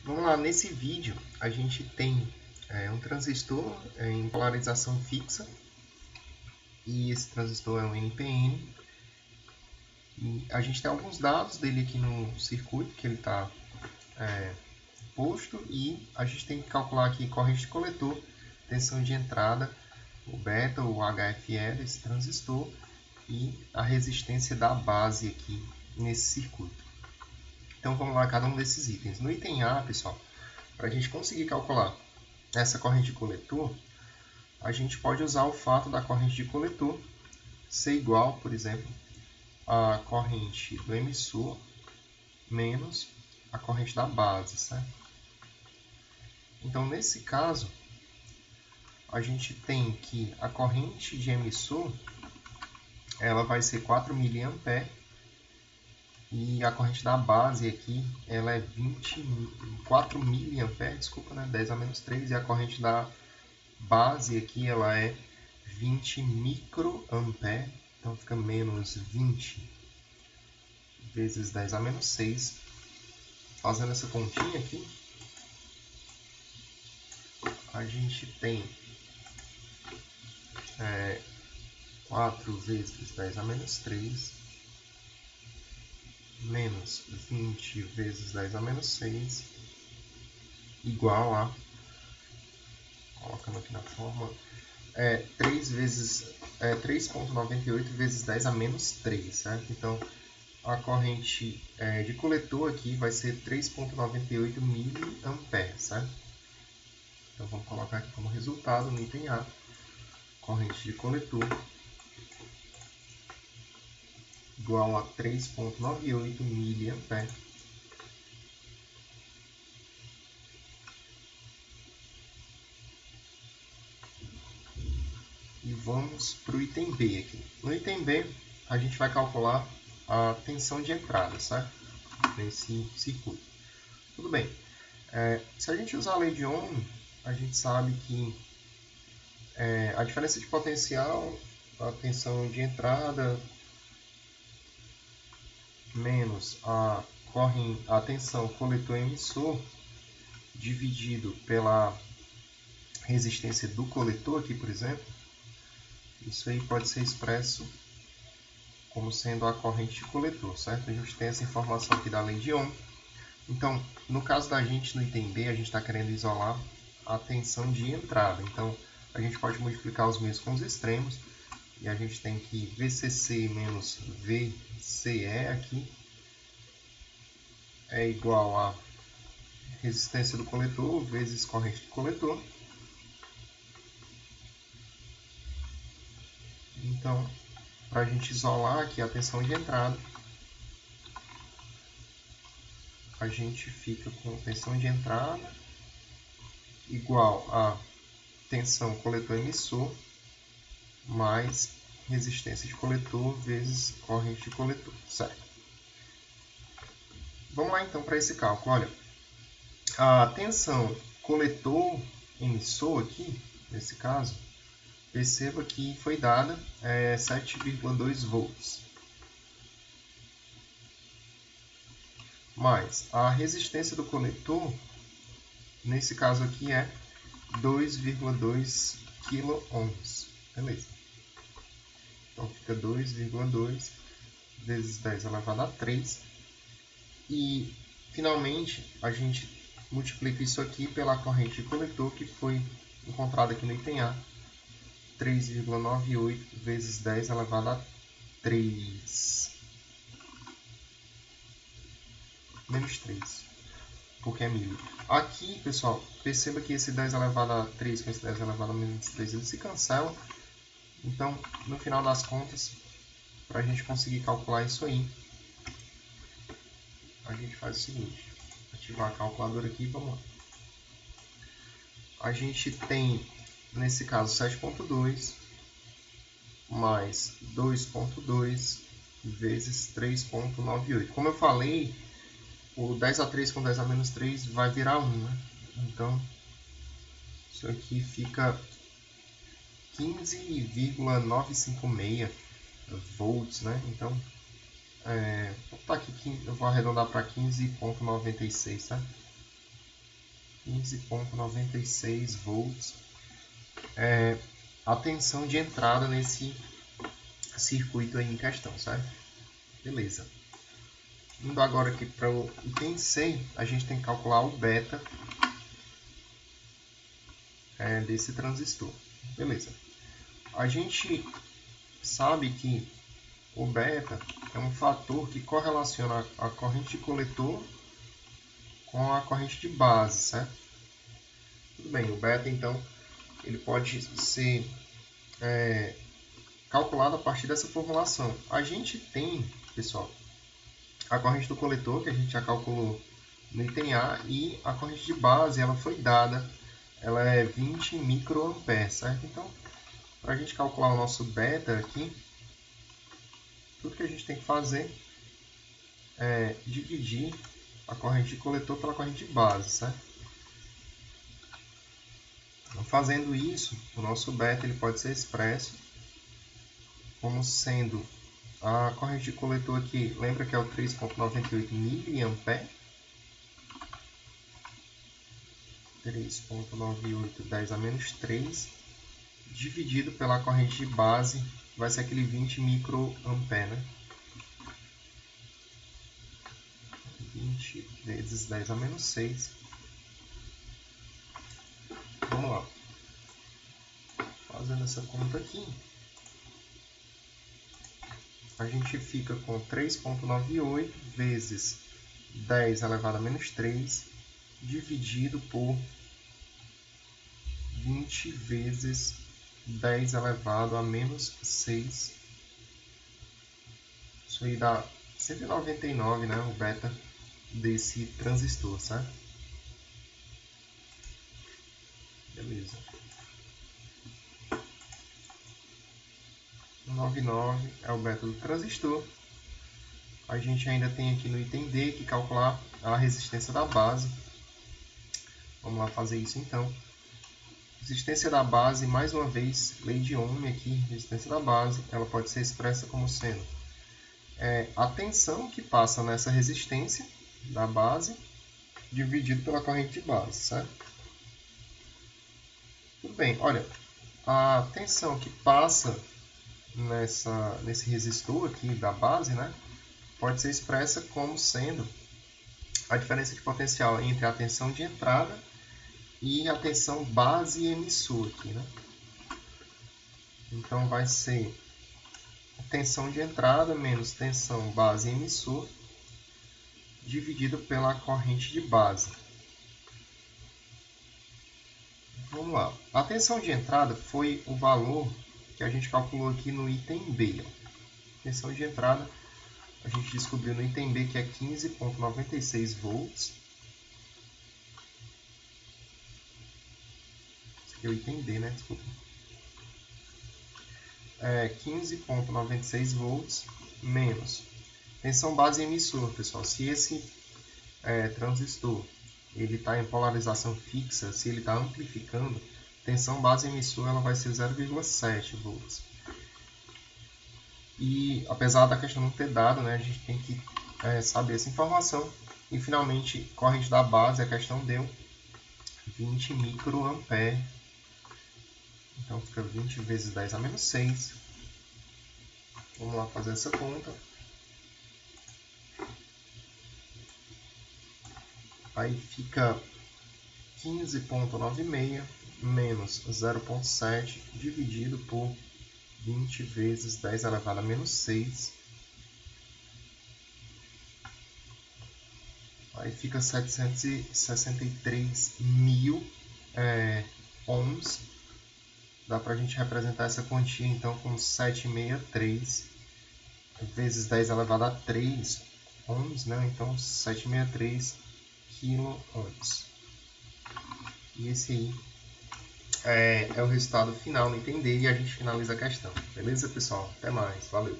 Vamos lá, nesse vídeo a gente tem um transistor em polarização fixa e esse transistor é um NPN. E a gente tem alguns dados dele aqui no circuito que ele está posto e a gente tem que calcular aqui corrente de coletor, tensão de entrada, o beta, o HFE desse transistor e a resistência da base aqui nesse circuito. Então vamos lá, cada um desses itens. No item A, pessoal, para a gente conseguir calcular essa corrente de coletor, a gente pode usar o fato da corrente de coletor ser igual, por exemplo, à corrente do emissor menos a corrente da base, certo? Então, nesse caso, a gente tem que a corrente de emissor ela vai ser 4 mA e a corrente da base aqui ela é 4 mA, desculpa, né? 10 a menos 3, e a corrente da base aqui ela é 20 microampere, então fica menos 20 vezes 10 a menos 6. Fazendo essa continha aqui, a gente tem 4 vezes 10 a menos 3 menos 20 vezes 10 a menos 6 igual a, colocando aqui na fórmula, 3,98 vezes 10 a menos 3, certo? Então, a corrente de coletor aqui vai ser 3,98 mA, certo? Então, vamos colocar aqui como resultado no item A, corrente de coletor igual a 3,98 mA. E vamos para o item B aqui. No item B, a gente vai calcular a tensão de entrada, certo? Nesse circuito. Tudo bem. Se a gente usar a lei de Ohm, a gente sabe que a diferença de potencial, a tensão de entrada, menos a tensão coletor-emissor, dividido pela resistência do coletor aqui, por exemplo, isso aí pode ser expresso como sendo a corrente de coletor, certo? A gente tem essa informação aqui da lei de Ohm. Então, no caso da gente, no item B, a gente está querendo isolar a tensão de entrada. Então, a gente pode multiplicar os meios com os extremos. E a gente tem que VCC menos VCE aqui é igual a resistência do coletor vezes corrente do coletor. Então, para a gente isolar aqui a tensão de entrada, a gente fica com tensão de entrada igual a tensão coletor-emissor mais resistência de coletor vezes corrente de coletor, certo? Vamos lá então para esse cálculo. Olha, a tensão coletor-emissor aqui, nesse caso, perceba que foi dada 7,2 volts. Mais a resistência do coletor, nesse caso aqui é 2,2 kΩ. Beleza. Então fica 2,2 vezes 10 elevado a 3. E finalmente a gente multiplica isso aqui pela corrente de coletor que foi encontrada aqui no item A. 3,98 vezes 10 elevado a 3. Menos 3, porque é milho. Aqui, pessoal, perceba que esse 10 elevado a 3 com esse 10 elevado a menos 3, eles se cancelam. Então, no final das contas, para a gente conseguir calcular isso aí, a gente faz o seguinte. Ativar a calculadora aqui e vamos lá. A gente tem, nesse caso, 7,2 mais 2,2 vezes 3,98. Como eu falei, o 10 a 3 com 10 a menos 3 vai virar 1, né? Então, isso aqui fica 15,956 volts, né? Então, vou botar aqui, eu vou arredondar para 15,96, tá? 15,96 volts. A tensão de entrada nesse circuito aí em questão, certo? Beleza. Indo agora aqui para o item C, a gente tem que calcular o beta desse transistor. Beleza. A gente sabe que o beta é um fator que correlaciona a corrente de coletor com a corrente de base, certo? Tudo bem, o beta então ele pode ser calculado a partir dessa formulação. A gente tem, pessoal, a corrente do coletor, que a gente já calculou no item A, e a corrente de base, ela foi dada, ela é 20 microamperes, certo? Então, para a gente calcular o nosso beta aqui, tudo que a gente tem que fazer é dividir a corrente de coletor pela corrente de base, certo? Então, fazendo isso, o nosso beta ele pode ser expresso como sendo a corrente de coletor aqui, lembra que é o 3,98 mA, 3,98 10 a menos 3, dividido pela corrente de base, vai ser aquele 20 microampere, né? 20 vezes 10 a menos 6. Vamos lá. Fazendo essa conta aqui, a gente fica com 3,98 vezes 10 elevado a menos 3, dividido por 20 vezes 10 elevado a menos 6. Isso aí dá 199, né? O beta desse transistor, certo? Beleza. 199 é o beta do transistor. A gente ainda tem aqui no item D que calcular a resistência da base. Vamos lá fazer isso então. Resistência da base, mais uma vez, lei de Ohm aqui, resistência da base, ela pode ser expressa como sendo a tensão que passa nessa resistência da base dividido pela corrente de base, certo? Tudo bem, olha, a tensão que passa nesse resistor aqui da base, né, pode ser expressa como sendo a diferença de potencial entre a tensão de entrada e a tensão base emissor aqui, né? Então vai ser tensão de entrada menos tensão base emissor dividido pela corrente de base. Vamos lá. A tensão de entrada foi o valor que a gente calculou aqui no item B. Tensão de entrada a gente descobriu no item B que é 15,96 volts. Esse aqui é o item D, né? Desculpa. 15,96 volts menos tensão base emissor, pessoal. Se esse transistor ele está em polarização fixa, se ele está amplificando, tensão base emissor ela vai ser 0,7 volts. E apesar da questão não ter dado, né, a gente tem que saber essa informação. E finalmente, corrente da base, a questão deu 20 microampere. Então fica 20 vezes 10 a menos 6. Vamos lá fazer essa conta. Aí fica 15,96 menos 0,7 dividido por 20 vezes 10 elevado a menos 6. Aí fica 763 mil ohms. Dá para a gente representar essa quantia então com 763 vezes 10 elevado a 3 ohms, né? Então 763 kilo-ohms. E esse aí é o resultado final no item D e a gente finaliza a questão. Beleza, pessoal? Até mais. Valeu!